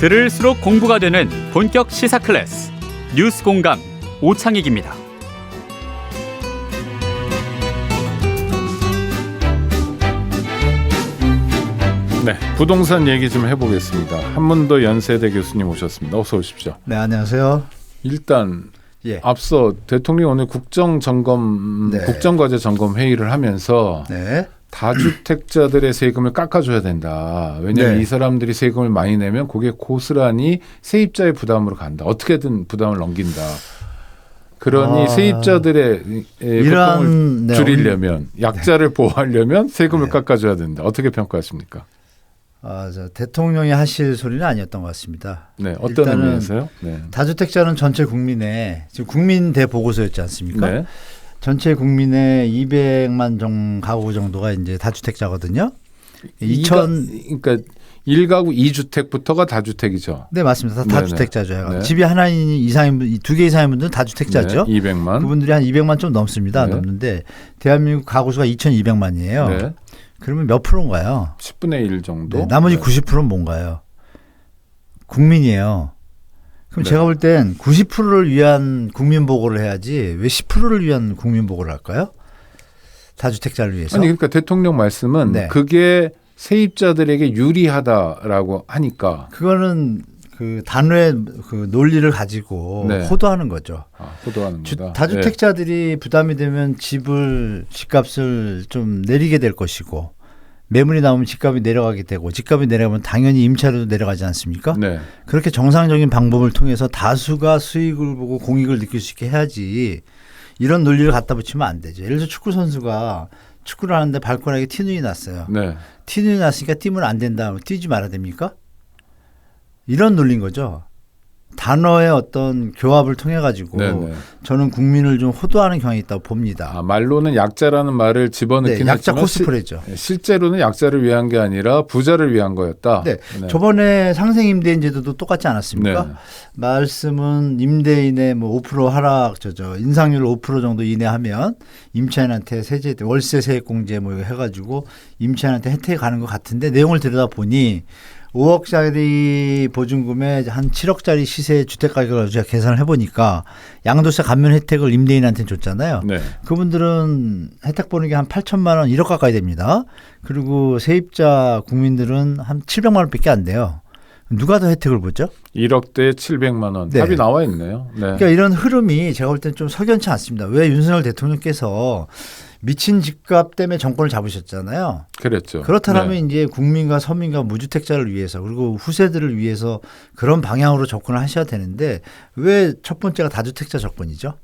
들을수록 공부가 되는 본격 시사 클래스 뉴스 공감 오창익입니다. 네, 부동산 얘기 좀 해보겠습니다. 한문도 연세대 교수님 오셨습니다. 어서 오십시오. 네, 안녕하세요. 일단 예. 앞서 대통령이 오늘 국정점검, 네. 국정과제 점검 회의를 하면서 네. 다주택자들의 세금을 깎아줘야 된다. 왜냐하면 네. 이 사람들이 세금을 많이 내면 그게 고스란히 세입자의 부담으로 간다. 어떻게든 부담을 넘긴다. 그러니 세입자들의 고통을 줄이려면 약자를 보호하려면 세금을 깎아줘야 된다. 어떻게 평가하십니까? 대통령이 하실 소리는 아니었던 것 같습니다. 네, 어떤 의미에서요? 네. 다주택자는 전체 국민의 지금 국민 대보고서였지 않습니까? 네. 전체 국민의 200만 가구 정도가 이제 다주택자거든요. 그러니까 1가구 2주택부터가 다주택이죠. 네, 맞습니다. 다 다주택자죠. 네. 집이 하나 이상인 분, 2개 이상인 분들은 다주택자죠. 네, 200만. 그분들이 한 200만 좀 넘습니다. 네. 넘는데 대한민국 가구 수가 2,200만이에요. 네. 그러면 몇 프로인가요? 10분의 1 정도. 네, 나머지 네. 90%는 뭔가요? 국민이에요. 그럼 네. 제가 볼 땐 90%를 위한 국민보고를 해야지 왜 10%를 위한 국민보고를 할까요? 다주택자를 위해서. 아니 그러니까 대통령 말씀은 네. 그게 세입자들에게 유리하다라고 하니까. 그거는 그 단어의 그 논리를 가지고 네. 호도하는 거죠. 호도하는 거다. 다주택자들이 부담이 되면 집값을 좀 내리게 될 것이고 매물이 나오면 집값이 내려가게 되고 집값이 내려가면 당연히 임차료도 내려가지 않습니까? 네. 그렇게 정상적인 방법을 통해서 다수가 수익을 보고 공익을 느낄 수 있게 해야지 이런 논리를 갖다 붙이면 안 되죠. 예를 들어 축구 선수가 축구를 하는데 발코니에 티눈이 났어요. 네. 티눈이 났으니까 뛰면 안 된다. 뛰지 말아야 됩니까? 이런 논리인 거죠. 단어의 어떤 교합을 통해 가지고 네네. 저는 국민을 좀 호도하는 경향이 있다고 봅니다. 말로는 약자라는 말을 집어넣긴 네, 약자 했지만 코스프레죠. 실제로는 약자를 위한 게 아니라 부자를 위한 거였다. 네. 네. 저번에 상생임대인 제도도 똑같지 않았습니까? 네. 말씀은 임대인의 뭐 5% 하락, 인상률 5% 정도 이내하면 임차인한테 세제, 월세 세액 공제 뭐 이거 해가지고 임차인한테 혜택이 가는 것 같은데 내용을 들여다보니 5억짜리 보증금에 한 7억짜리 시세 주택 가격을 제가 계산을 해보니까 양도세 감면 혜택을 임대인한테 줬잖아요. 네. 그분들은 혜택 보는 게 한 8천만 원 1억 가까이 됩니다. 그리고 세입자 국민들은 한 700만 원밖에 안 돼요. 누가 더 혜택을 보죠? 1억대에 700만 원. 네. 답이 나와 있네요. 네. 그러니까 이런 흐름이 제가 볼 때는 좀 석연치 않습니다. 왜 윤석열 대통령께서 미친 집값 때문에 정권을 잡으셨잖아요. 그랬죠. 그렇다면 네. 이제 국민과 서민과 무주택자를 위해서 그리고 후세들을 위해서 그런 방향으로 접근을 하셔야 되는데 왜 첫 번째가 다주택자 접근이죠?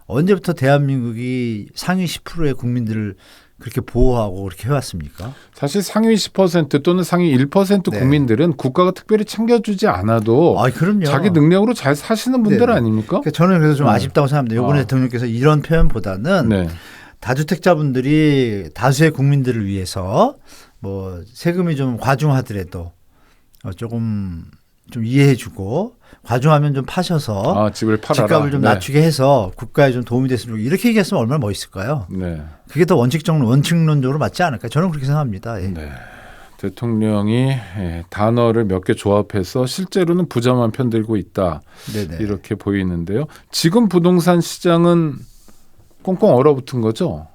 언제부터 대한민국이 상위 10%의 국민들을 그렇게 보호하고 그렇게 해왔습니까? 사실 상위 10% 또는 상위 1% 네. 국민들은 국가가 특별히 챙겨주지 않아도 그럼요. 자기 능력으로 잘 사시는 분들 네네. 아닙니까? 그러니까 저는 그래서 좀 아쉽다고 생각합니다. 이번에 대통령께서 이런 표현보다는 네. 다주택자분들이 다수의 국민들을 위해서 뭐 세금이 좀 과중하더라도 조금 좀 이해해주고 과중하면 좀 파셔서 집을 팔아라. 집값을 좀 네. 낮추게 해서 국가에 좀 도움이 됐으면 좋겠다. 이렇게 얘기했으면 얼마나 멋있을까요? 네. 그게 더 원칙론적으로 맞지 않을까? 저는 그렇게 생각합니다. 예. 네. 대통령이 단어를 몇 개 조합해서 실제로는 부자만 편들고 있다. 네네. 이렇게 보이는데요. 지금 부동산 시장은 꽁꽁 얼어붙은 거죠?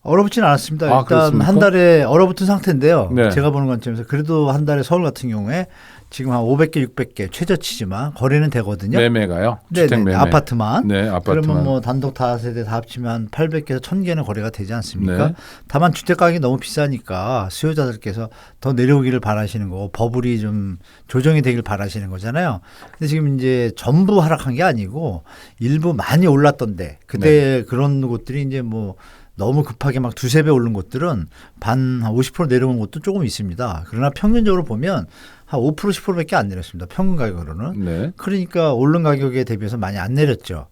얼어붙진 않았습니다. 일단 그렇습니까? 한 달에 얼어붙은 상태인데요. 네. 제가 보는 관점에서 그래도 한 달에 서울 같은 경우에 지금 한 500개, 600개 최저치지만 거래는 되거든요. 매매가요? 네, 주택 매매. 아파트만. 네, 아파트만. 그러면 뭐 단독 다세대 다 합치면 한 800개에서 1000개는 거래가 되지 않습니까? 네. 다만 주택 가격이 너무 비싸니까 수요자들께서 더 내려오기를 바라시는 거고 버블이 좀 조정이 되길 바라시는 거잖아요. 근데 지금 이제 전부 하락한 게 아니고 일부 많이 올랐던데 그때 그런 곳들이 이제 뭐 너무 급하게 막 두세 배 오른 곳들은 한 50% 내려온 곳도 조금 있습니다. 그러나 평균적으로 보면 한 5% 10%밖에 안 내렸습니다. 평균 가격으로는. 네. 그러니까 오른 가격에 대비해서 많이 안 내렸죠.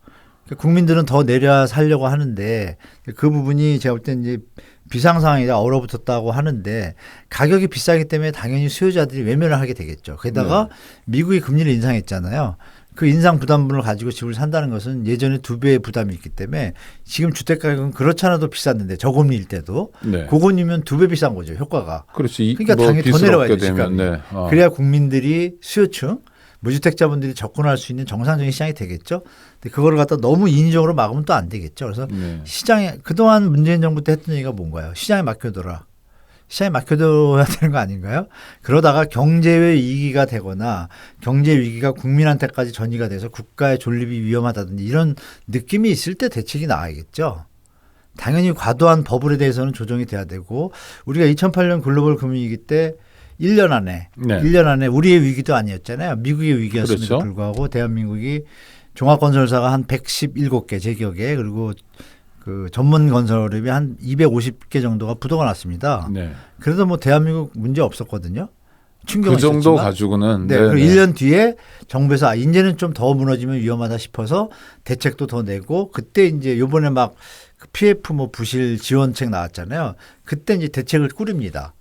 국민들은 더 내려 살려고 하는데 그 부분이 제가 볼 때 이제 비상 상황이라 얼어붙었다고 하는데 가격이 비싸기 때문에 당연히 수요자들이 외면을 하게 되겠죠. 게다가 미국이 금리를 인상했잖아요. 그 인상 부담분을 가지고 집을 산다는 것은 예전에 2배의 부담이 있기 때문에 지금 주택 가격은 그렇지 않아도 비쌌는데 저금리일 때도 네. 그거이면 2배 비싼 거죠. 효과가. 그렇지. 그러니까 뭐 당연히 더 빚을 내려와야 얻게 돼. 되면, 시간이. 네. 그래야 국민들이 수요층 무주택자분들이 접근할 수 있는 정상적인 시장이 되겠죠. 근데 그거를 갖다 너무 인위적으로 막으면 또 안 되겠죠. 그래서 네. 시장에 그동안 문재인 정부 때 했던 얘기가 뭔가요? 시장에 맡겨둬라. 시장에 맡겨둬야 되는 거 아닌가요? 그러다가 경제의 위기가 되거나 경제 위기가 국민한테까지 전이가 돼서 국가의 존립이 위험하다든지 이런 느낌이 있을 때 대책이 나와야겠죠. 당연히 과도한 버블에 대해서는 조정이 돼야 되고 우리가 2008년 글로벌 금융위기 때 1년 안에 네. 1년 안에 우리의 위기도 아니었잖아요. 미국의 위기였음에도 그렇죠. 불구하고 대한민국이 종합건설사가 한 111곳 제 기억에 그리고 그 전문 건설업이 한 250개 정도가 부도가 났습니다. 네. 그래도 뭐 대한민국 문제 없었거든요. 충격은 그 정도 있었지만. 가지고는 네. 그리고 1년 뒤에 정부에서 아, 이제는 좀 더 무너지면 위험하다 싶어서 대책도 더 내고 그때 이제 요번에 막 PF 뭐 부실 지원책 나왔잖아요. 그때 이제 대책을 꾸립니다.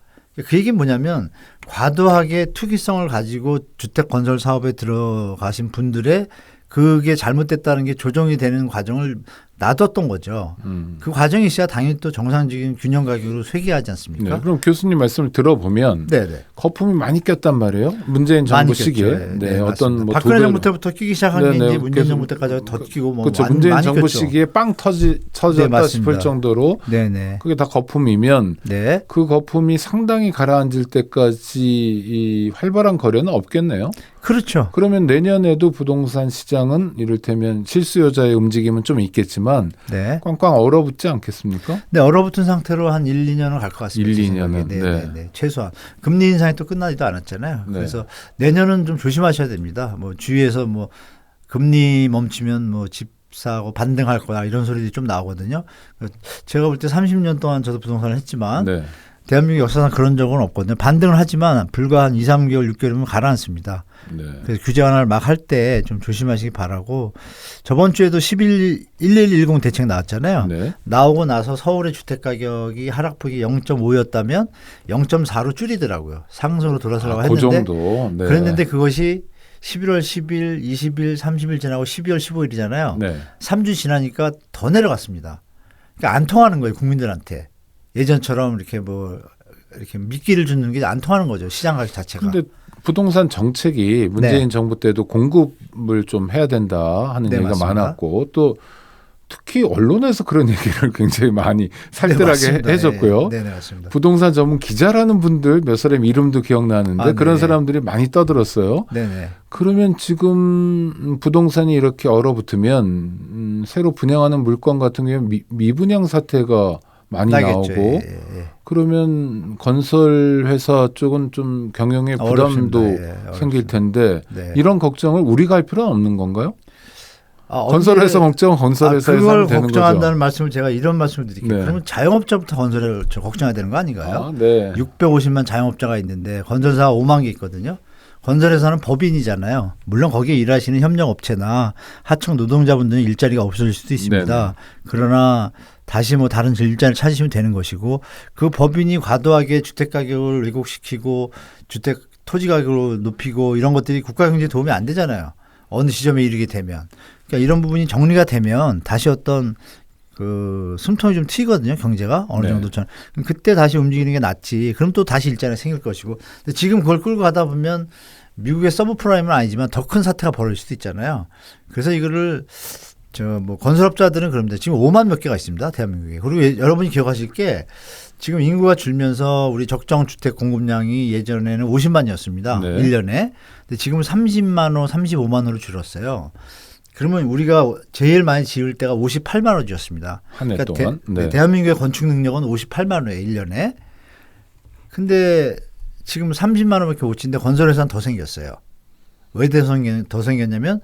그 얘기는 뭐냐면 과도하게 투기성을 가지고 주택 건설 사업에 들어가신 분들의 그게 잘못됐다는 게 조정이 되는 과정을 놔뒀던 거죠. 그 과정이 있어야 당연히 또 정상적인 균형 가격으로 쇠기하지 않습니까? 네. 그럼 교수님 말씀을 들어보면 네네. 거품이 많이 꼈단 말이에요. 문재인 정부 많이 시기에. 꼈죠. 네. 네, 어떤 맞습니다. 뭐 박근혜 2배 정부 때부터 끼기 시작한 게 이제 문재인 정부 때까지 더 끼고 뭐 그렇죠. 많이, 문재인 많이 정부 꼈죠. 시기에 빵 터졌다 맞습니다. 싶을 정도로 네네. 그게 다 거품이면 네. 그 거품이 상당히 가라앉을 때까지 이 활발한 거래는 없겠네요. 그렇죠. 그러면 내년에도 부동산 시장은 이를테면 실수요자의 움직임은 좀 있겠지만 네. 꽝꽝 얼어붙지 않겠습니까? 네, 얼어붙은 상태로 한 1, 2년은 갈 것 같습니다. 1, 제 2 년은, 생각에. 네. 네. 최소한. 금리 인상이 또 끝나지도 않았잖아요. 네. 그래서 내년은 좀 조심하셔야 됩니다. 뭐 주위에서 뭐 금리 멈추면 뭐 집 사고 반등할 거다 이런 소리들이 좀 나오거든요. 제가 볼 때 30년 동안 저도 부동산을 했지만 네. 대한민국 역사상 그런 적은 없거든요. 반등을 하지만 불과 한 2, 3개월, 6개월이면 가라앉습니다. 네. 그래서 규제 완화를 막 할 때 좀 조심하시기 바라고 저번 주에도 1110 대책 나왔잖아요. 네. 나오고 나서 서울의 주택 가격이 하락폭이 0.5였다면 0.4로 줄이더라고요. 상승으로 돌아서라고 그 했는데 정도. 네. 그랬는데 그것이 11월 10일, 20일, 30일 지나고 12월 15일이잖아요. 네. 3주 지나니까 더 내려갔습니다. 그러니까 안 통하는 거예요, 국민들한테. 예전처럼 이렇게 뭐 이렇게 미끼를 주는 게 안 통하는 거죠. 시장 가격 자체가. 근데 부동산 정책이 문재인 네. 정부 때도 공급을 좀 해야 된다 하는 네, 얘기가 맞습니다. 많았고 또 특히 언론에서 그런 얘기를 굉장히 많이 살뜰하게 맞습니다. 해줬고요. 네, 맞습니다. 부동산 전문 기자라는 분들 몇 사람 이름도 기억나는데 아, 그런 네. 사람들이 많이 떠들었어요. 네네. 그러면 지금 부동산이 이렇게 얼어붙으면 새로 분양하는 물건 같은 경우에 미분양 사태가 많이 나겠죠. 나오고 예. 그러면 건설 회사 쪽은 좀 경영에 부담도 어렵습니다. 생길 텐데 네. 이런 걱정을 우리가 할 필요는 없는 건가요? 아, 건설 회사 걱정 건설 회사에서 그걸 하면 되는 걱정한다는 거죠. 말씀을 제가 이런 말씀을 드릴게요. 네. 그러면 자영업자부터 건설을 걱정해야 되는 거 아닌가요? 아, 네. 650만 자영업자가 있는데 건설사가 5만 개 있거든요. 건설회사는 법인이잖아요. 물론 거기에 일하시는 협력업체나 하청 노동자분들은 일자리가 없어질 수도 있습니다. 네네. 그러나 다시 뭐 다른 일자리를 찾으시면 되는 것이고 그 법인이 과도하게 주택 가격을 왜곡시키고 주택 토지 가격을 높이고 이런 것들이 국가 경제에 도움이 안 되잖아요. 어느 지점에 이르게 되면. 그러니까 이런 부분이 정리가 되면 다시 어떤 그 숨통이 좀 트이거든요. 경제가 어느 네. 정도처럼. 그때 다시 움직이는 게 낫지. 그럼 또 다시 일자리가 생길 것이고. 근데 지금 그걸 끌고 가다 보면 미국의 서브프라임은 아니지만 더 큰 사태가 벌어질 수도 있잖아요. 그래서 이거를 저 뭐 건설업자들은 그럽니다. 지금 5만 몇 개가 있습니다. 대한민국에. 그리고 여러분이 기억하실 게 지금 인구가 줄면서 우리 적정 주택 공급량이 예전에는 50만이었습니다. 네. 1년에. 근데 지금은 30만 호, 35만 호로 줄었어요. 그러면 우리가 제일 많이 지을 때가 58만 호 지었습니다. 한 해 동안. 네. 대한민국의 건축 능력은 58만 호예요. 1년에. 근데 지금 30만 호밖에 못 짓는데 건설회사는 더 생겼어요. 왜 더 생겼냐면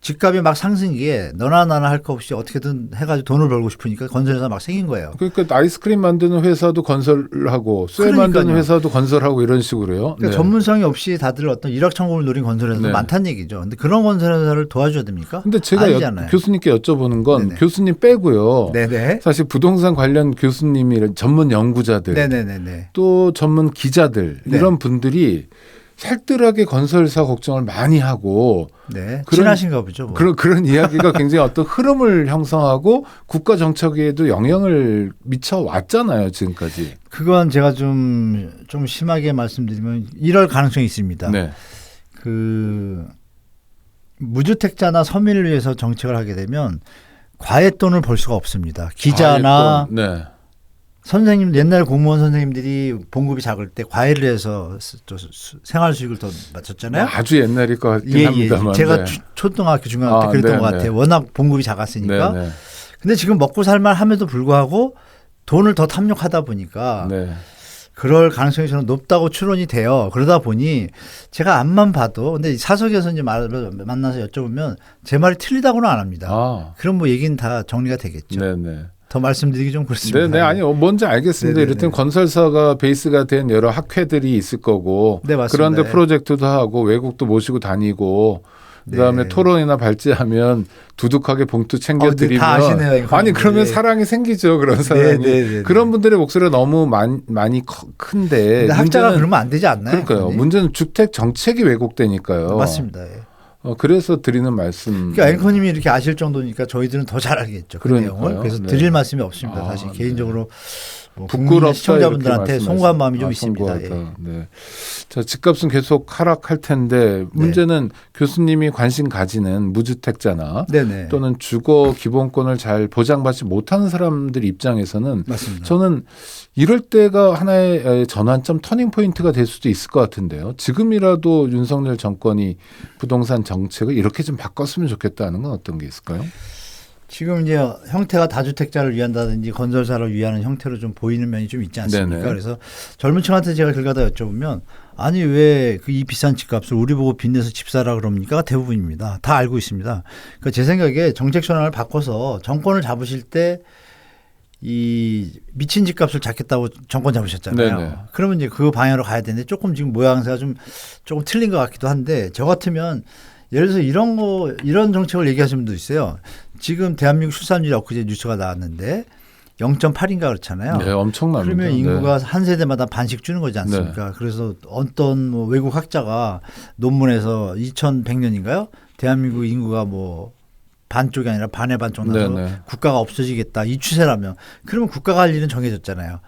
집값이 막 상승기에 너나 나나 할 거 없이 어떻게든 해가지고 돈을 벌고 싶으니까 건설회사 막 생긴 거예요. 그러니까 아이스크림 만드는 회사도 건설하고 쇠 만드는 회사도 건설하고 이런 식으로요. 그러니까 네. 전문성이 없이 다들 어떤 일확천금을 노린 건설회사도 네. 많다는 얘기죠. 근데 그런 건설회사를 도와줘야 됩니까? 근데 제가 아니잖아요. 교수님께 여쭤보는 건 네네. 교수님 빼고요. 네네. 사실 부동산 관련 교수님이 전문 연구자들 네네네네. 또 전문 기자들 네. 이런 분들이 살뜰하게 건설사 걱정을 많이 하고 네, 그런- 친하신가 보죠. 뭐. 그런 이야기가 굉장히 어떤 흐름을 형성하고 국가 정책에도 영향을 미쳐 왔잖아요, 지금까지. 그건 제가 좀 심하게 말씀드리면 이럴 가능성이 있습니다. 네. 그 무주택자나 서민을 위해서 정책을 하게 되면 과외돈을 벌 수가 없습니다. 기자나 과외돈, 네. 선생님, 옛날 공무원 선생님들이 봉급이 작을 때 과외를 해서 또 생활 수익을 더 맞췄잖아요. 아주 옛날일 것 같긴 합니다만. 제가 네. 초등학교, 중학교 때 그랬던 네, 것 네. 같아요. 워낙 봉급이 작았으니까. 네, 네. 근데 지금 먹고 살만 함에도 불구하고 돈을 더 탐욕하다 보니까 네. 그럴 가능성이 저는 높다고 추론이 돼요. 그러다 보니 제가 앞만 봐도 근데 사석에서 이제 만나서 여쭤보면 제 말이 틀리다고는 안 합니다. 아, 그럼 뭐 얘기는 다 정리가 되겠죠. 네, 네. 더 말씀드리기 좀 그렇습니다. 네, 네, 아니 뭔지 알겠습니다. 네, 네, 이를테면 네. 건설사가 베이스가 된 여러 학회들이 있을 거고, 네, 맞습니다. 그런데 네. 프로젝트도 하고 외국도 모시고 다니고, 그다음에 네. 토론이나 발제하면 두둑하게 봉투 챙겨드리면, 다 아시네요, 이거. 아니 그러면 네. 사랑이 생기죠, 그런 사랑이. 네, 네, 네, 그런 분들의 목소리가 너무 많이 큰데, 근데 학자가 문제는- 그러면 안 되지 않나요? 그러니까요. 그러니? 문제는 주택 정책이 왜곡되니까요. 맞습니다. 예. 그래서 드리는 말씀. 그러니까 앵커님이 이렇게 아실 정도니까 저희들은 더 잘 알겠죠. 그 그러니까요. 내용을. 그래서 네. 드릴 말씀이 없습니다. 아, 사실 네. 개인적으로 뭐 국민의 부끄럽다 시청자분들한테 이렇게 송구한 마음이 좀 말씀하시죠. 있습니다. 송구하다. 예. 네. 자, 집값은 계속 하락할 텐데 문제는 교수님이 관심 가지는 무주택자나 네네. 또는 주거 기본권을 잘 보장받지 못하는 사람들 입장에서는 맞습니다. 저는 이럴 때가 하나의 전환점 터닝 포인트가 될 수도 있을 것 같은데요. 지금이라도 윤석열 정권이 부동산 정책을 이렇게 좀 바꿨으면 좋겠다는 건 어떤 게 있을까요? 지금 이제 형태가 다주택자를 위한다든지 건설사를 위하는 형태로 좀 보이는 면이 좀 있지 않습니까? 네네. 그래서 젊은 층한테 제가 길 가다 여쭤보면 아니 왜 그 이 비싼 집값을 우리 보고 빚내서 집 사라 그럽니까? 대부분입니다. 다 알고 있습니다. 그러니까 제 생각에 정책 전환을 바꿔서 정권을 잡으실 때 이 미친 집값을 잡겠다고 정권 잡으셨잖아요. 네네. 그러면 이제 그 방향으로 가야 되는데 조금 지금 모양새가 조금 틀린 것 같기도 한데 저 같으면 예를 들어서 이런 정책을 얘기하시는 분도 있어요. 지금 대한민국 출산율이 엊그제 뉴스가 나왔는데 0.8인가 그렇잖아요. 네, 엄청납니다. 그러면 인구가 네. 한 세대마다 반씩 주는 거지 않습니까? 그래서 어떤 뭐 외국 학자가 논문에서 2100년인가요? 대한민국 인구가 뭐 반쪽이 아니라 반의 반쪽 나서 네네. 국가가 없어지겠다. 이 추세라면 그러면 국가가 할 일은 정해졌잖아요.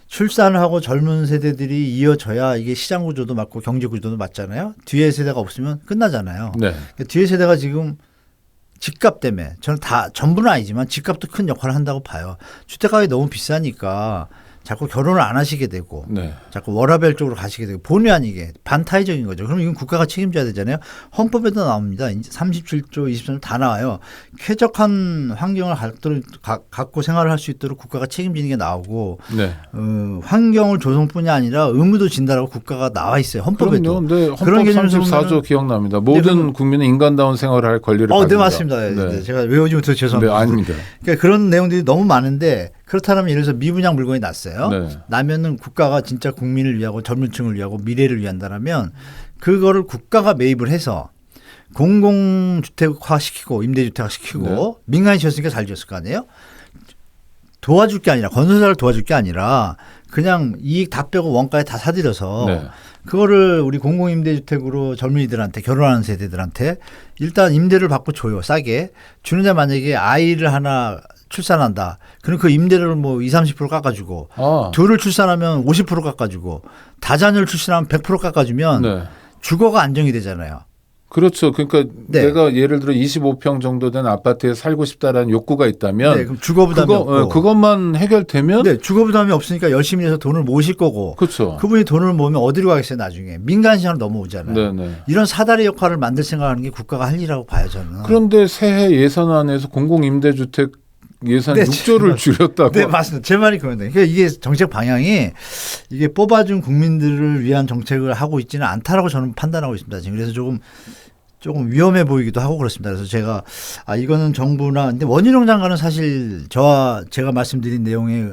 출산을 하고 젊은 세대들이 이어져야 이게 시장 구조도 맞고 경제 구조도 맞잖아요. 뒤에 세대가 없으면 끝나잖아요. 네. 그러니까 뒤에 세대가 지금 집값 때문에 저는 다 전부는 아니지만 집값도 큰 역할을 한다고 봐요. 주택가격이 너무 비싸니까 자꾸 결혼을 안 하시게 되고 네. 자꾸 워라밸 쪽으로 가시게 되고 본의 아니게 반타의적인 거죠. 그럼 이건 국가가 책임져야 되잖아요. 헌법에도 나옵니다. 37조 23조 다 나와요. 쾌적한 환경을 갖고 생활을 할 수 있도록 국가가 책임지는 게 나오고 네. 환경을 조성뿐이 아니라 의무도 진다라고 국가가 나와 있어요. 헌법에도. 그럼요. 네, 헌법 그런 개념에서 34조 보면은- 기억납니다. 모든 그럼- 국민은 인간다운 생활을 할 권리를 네, 가진다. 맞습니다. 네. 제가 외우지 못해서 네, 죄송합니다. 아닙니다. 그러니까 그런 내용들이 너무 많은데 그렇다면 예를 들어서 미분양 물건이 났어요. 네. 나면은 국가가 진짜 국민을 위하고 젊은 층을 위하고 미래를 위한다라면 그거를 국가가 매입을 해서 공공주택화 시키고 임대주택화 시키고 네. 민간이 지었으니까 잘 지었을 거 아니에요? 도와줄 게 아니라 건설사를 도와줄 게 아니라 그냥 이익 다 빼고 원가에 다 사들여서 네. 그거를 우리 공공임대주택으로 젊은이들한테 결혼하는 세대들한테 일단 임대를 받고 줘요. 싸게. 주는데 만약에 아이를 하나 출산한다. 그럼 그 임대료를 뭐 20, 30% 깎아주고 아, 둘을 출산하면 50% 깎아주고 다자녀를 출산하면 100% 깎아주면 네. 주거가 안정이 되잖아요. 그렇죠. 그러니까 네. 내가 예를 들어 25평 정도 된 아파트에 살고 싶다라는 욕구가 있다면 네, 그럼 주거 부담이 없고. 그것만 해결되면 네, 주거 부담이 없으니까 열심히 해서 돈을 모으실 거고 그렇죠. 그분이 돈을 모으면 어디로 가겠어요 나중에. 민간 시장으로 넘어오잖아요. 네, 네. 이런 사다리 역할을 만들 생각하는 게 국가가 할 일이라고 봐요 저는. 그런데 새해 예산안에서 공공임대주택 예산 네, 6조를 줄였다고. 네, 맞습니다. 제 말이 그건데. 그러니까 이게 정책 방향이 이게 뽑아준 국민들을 위한 정책을 하고 있지는 않다라고 저는 판단하고 있습니다. 지금 그래서 조금 위험해 보이기도 하고 그렇습니다. 그래서 제가 이거는 정부나 근데 원희룡 장관은 사실 제가 말씀드린 내용에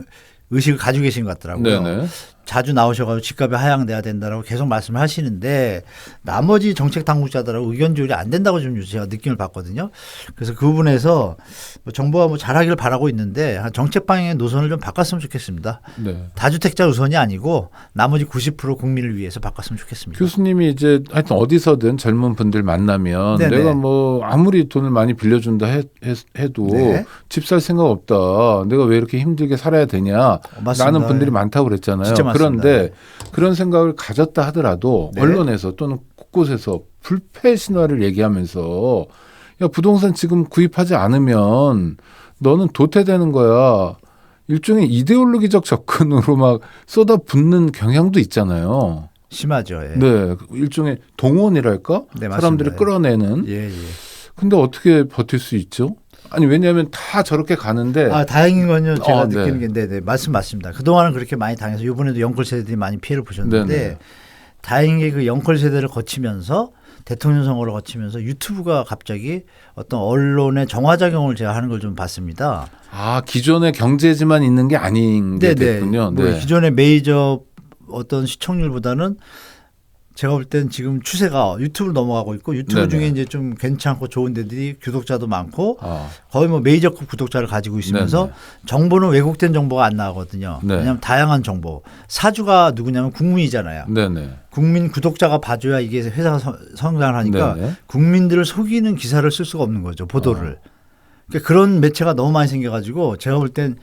의식을 가지고 계신 것 같더라고요. 네네. 자주 나오셔가지고 집값이 하향돼야 된다라고 계속 말씀을 하시는데 나머지 정책 당국자들하고 의견 조율이 안 된다고 좀 제가 느낌을 받거든요. 그래서 그 부분에서 뭐 정부가 뭐 잘하기를 바라고 있는데 정책 방향의 노선을 좀 바꿨으면 좋겠습니다. 네. 다주택자 우선이 아니고 나머지 90% 국민을 위해서 바꿨으면 좋겠습니다. 교수님이 이제 하여튼 어디서든 젊은 분들 만나면 네네. 내가 뭐 아무리 돈을 많이 빌려준다 해도 네. 집 살 생각 없다. 내가 왜 이렇게 힘들게 살아야 되냐. 맞습니다. 라는 분들이 많다고 그랬잖아요. 진짜 맞습니다. 그런데 그런 생각을 가졌다 하더라도 네. 언론에서 또는 곳곳에서 불패 신화를 얘기하면서 야 부동산 지금 구입하지 않으면 너는 도태되는 거야. 일종의 이데올로기적 접근으로 막 쏟아붓는 경향도 있잖아요. 심하죠. 예. 네, 일종의 동원이랄까? 네, 맞습니다. 사람들을 끌어내는. 예, 예. 근데 어떻게 버틸 수 있죠? 아니 왜냐하면 다 저렇게 가는데. 아, 다행인 건요. 제가 네. 느끼는 게, 네네. 말씀 맞습니다. 그동안은 그렇게 많이 당해서 이번에도 영끌 세대들이 많이 피해를 보셨는데 네네. 다행인 게 그 영끌 세대를 거치면서 대통령 선거를 거치면서 유튜브가 갑자기 어떤 언론의 정화작용을 제가 하는 걸 좀 봤습니다. 아 기존의 경제지만 있는 게 아닌 게 됐군요. 뭐 기존의 메이저 어떤 시청률보다는 제가 볼 땐 지금 추세가 유튜브로 넘어가고 있고 유튜브 네네. 중에 이제 좀 괜찮고 좋은 데들이 구독자도 많고 아, 거의 뭐 메이저급 구독자를 가지고 있으면서 네네. 정보는 왜곡된 정보가 안 나오거든요. 네. 왜냐하면 다양한 정보. 사주가 누구냐면 국민이잖아요. 네네. 국민 구독자가 봐줘야 이게 회사가 성장을 하니까 네네. 국민들을 속이는 기사를 쓸 수가 없는 거죠. 보도를. 그러니까 그런 매체가 너무 많이 생겨가지고 제가 볼 땐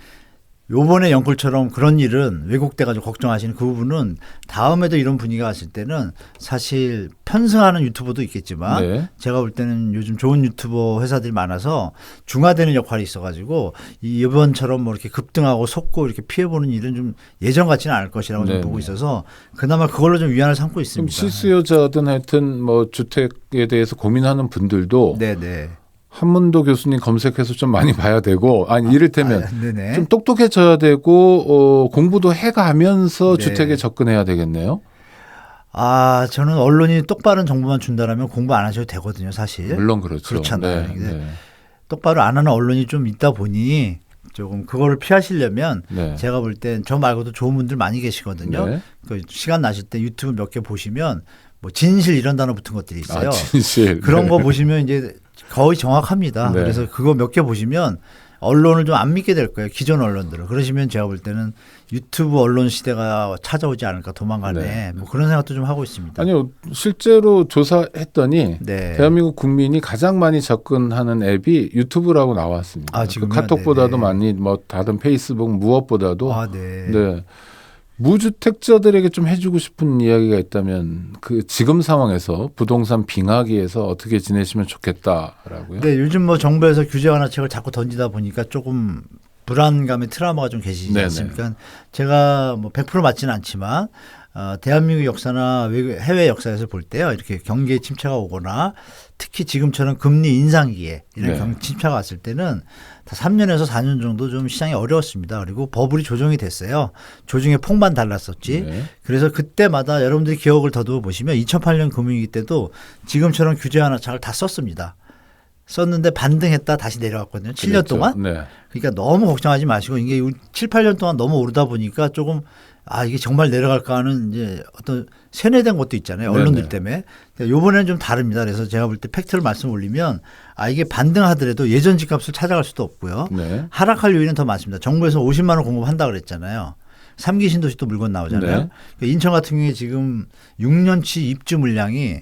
요번에 영끌처럼 그런 일은 왜곡돼가지고 걱정하시는 그 부분은 다음에도 이런 분위기가 왔을 때는 사실 편승하는 유튜버도 있겠지만 네. 제가 볼 때는 요즘 좋은 유튜버 회사들이 많아서 중화되는 역할이 있어가지고 이번처럼 뭐 이렇게 급등하고 속고 이렇게 피해보는 일은 좀 예전 같지는 않을 것이라고 좀 네네. 보고 있어서 그나마 그걸로 좀 위안을 삼고 그럼 있습니다. 실수요자든 하여튼 뭐 주택에 대해서 고민하는 분들도 네네. 한문도 교수님 검색해서 좀 많이 봐야 되고 아니 이를테면 네네. 좀 똑똑해져야 되고 공부도 해가면서 네. 주택에 접근해야 되겠네요. 아, 저는 언론이 똑바른 정보만 준다라면 공부 안 하셔도 되거든요, 사실. 물론 그렇죠. 그렇잖아요. 네, 근데 네. 똑바로 안 하는 언론이 좀 있다 보니 조금 그거를 피하시려면 네. 제가 볼 땐 저 말고도 좋은 분들 많이 계시거든요. 네. 그 시간 나실 때 유튜브 몇 개 보시면 뭐 진실 이런 단어 붙은 것들이 있어요. 아, 진실. 그런 네. 거 보시면 이제 거의 정확합니다. 네. 그래서 그거 몇 개 보시면 언론을 좀 안 믿게 될 거예요. 기존 언론들을. 그러시면 제가 볼 때는 유튜브 언론 시대가 찾아오지 않을까 도망가네. 네. 뭐 그런 생각도 좀 하고 있습니다. 아니요, 실제로 조사했더니 네. 대한민국 국민이 가장 많이 접근하는 앱이 유튜브라고 나왔습니다. 아, 그 지금요? 카톡보다도 네네. 많이 뭐 다른 페이스북 무엇보다도 아, 네. 네. 무주택자들에게 좀 해주고 싶은 이야기가 있다면 그 지금 상황에서 부동산 빙하기에서 어떻게 지내시면 좋겠다라고요. 네, 요즘 뭐 정부에서 규제 완화책을 자꾸 던지다 보니까 조금 불안감의 트라우마가 좀 계시지 네네. 않습니까? 제가 뭐 100% 맞지는 않지만 대한민국 역사나 해외 역사에서 볼 때요. 이렇게 경기에 침체가 오거나 특히 지금처럼 금리 인상기에 이런 네. 침체가 왔을 때는 다 3년에서 4년 정도 좀 시장이 어려웠습니다. 그리고 버블이 조정이 됐어요. 조정의 폭만 달랐었지. 네. 그래서 그때마다 여러분들이 기억을 더듬어 보시면 2008년 금융위기 때도 지금처럼 규제 완화책을 다 썼습니다. 썼는데 반등했다 다시 내려갔거든요. 7년 그랬죠. 동안. 네. 그러니까 너무 걱정하지 마시고 이게 7, 8년 동안 너무 오르다 보니까 조금 이게 정말 내려갈까 하는 이제 어떤 세뇌된 것도 있잖아요. 언론들 네네. 때문에. 요번에는 좀 다릅니다. 그래서 제가 볼 때 팩트를 말씀 올리면 이게 반등하더라도 예전 집값을 찾아갈 수도 없고요. 네. 하락할 요인은 더 많습니다. 정부에서 50만 원 공급한다 그랬잖아요. 3기 신도시도 물건 나오잖아요. 네. 그러니까 인천 같은 경우에 지금 6년치 입주 물량이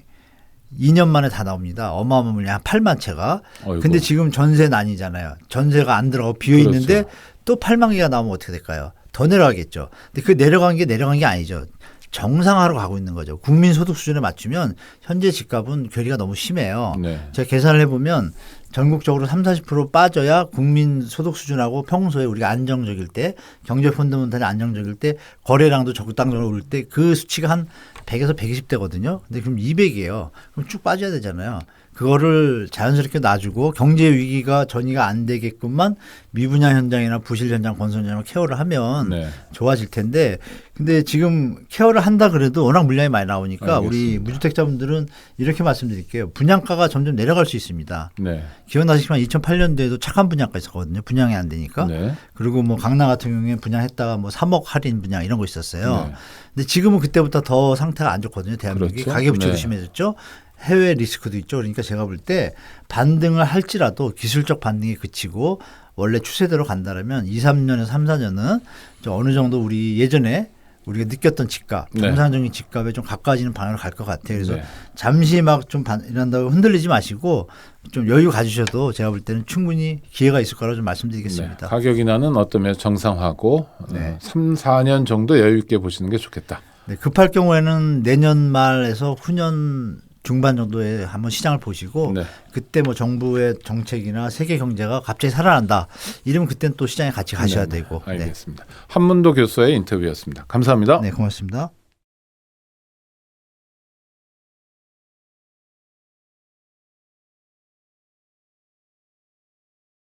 2년 만에 다 나옵니다. 어마어마한 물량 한 8만 채가. 어이구. 근데 지금 전세 난이잖아요. 전세가 안 들어가고 비어 있는데 그렇죠. 또 8만 개가 나오면 어떻게 될까요? 더 내려가겠죠. 근데 그 내려간 게 아니죠. 정상화로 가고 있는 거죠. 국민 소득 수준에 맞추면 현재 집값은 괴리가 너무 심해요. 네. 제가 계산을 해보면 전국적으로 30-40% 빠져야 국민 소득 수준하고 평소에 우리가 안정적일 때 경제 펀드멘탈이 안정적일 때 거래량도 적당적으로 오를 때 그 수치가 한 100에서 120대거든요. 근데 그럼 200이에요. 그럼 쭉 빠져야 되잖아요. 그거를 자연스럽게 놔주고 경제 위기가 전이가 안 되게끔만 미분양 현장이나 부실 현장, 건설 현장을 케어를 하면 네. 좋아질 텐데 근데 지금 케어를 한다 그래도 워낙 물량이 많이 나오니까 알겠습니다. 우리 무주택자분들은 이렇게 말씀드릴게요. 분양가가 점점 내려갈 수 있습니다. 네. 기억나시지만 2008년도에도 착한 분양가 있었거든요. 분양이 안 되니까. 네. 그리고 뭐 강남 같은 경우에 분양했다가 뭐 3억 할인 분양 이런 거 있었어요. 네. 근데 지금은 그때부터 더 상태가 안 좋거든요. 대한민국이 그렇죠. 가계부채도 네. 심해졌죠. 해외 리스크도 있죠. 그러니까 제가 볼 때 반등을 할지라도 기술적 반등이 그치고 원래 추세대로 간다라면 2, 3년에서 3, 4년은 좀 어느 정도 우리 예전에 우리가 느꼈던 집값, 네. 정상적인 집값에 좀 가까워지는 방향으로 갈 것 같아요. 그래서 네. 잠시 막 좀 이런다고 흔들리지 마시고 좀 여유 가지셔도 제가 볼 때는 충분히 기회가 있을 거라고 좀 말씀드리겠습니다. 네. 가격 인하는 어떤 면에서 정상화하고 네. 3, 4년 정도 여유 있게 보시는 게 좋겠다. 네, 급할 경우에는 내년 말에서 후년 중반 정도에 한번 시장을 보시고 네. 그때 뭐 정부의 정책이나 세계 경제가 갑자기 살아난다. 이러면 그때는 또 시장에 같이 가셔야 네. 되고. 알겠습니다. 한문도 교수의 인터뷰였습니다. 감사합니다. 네, 고맙습니다.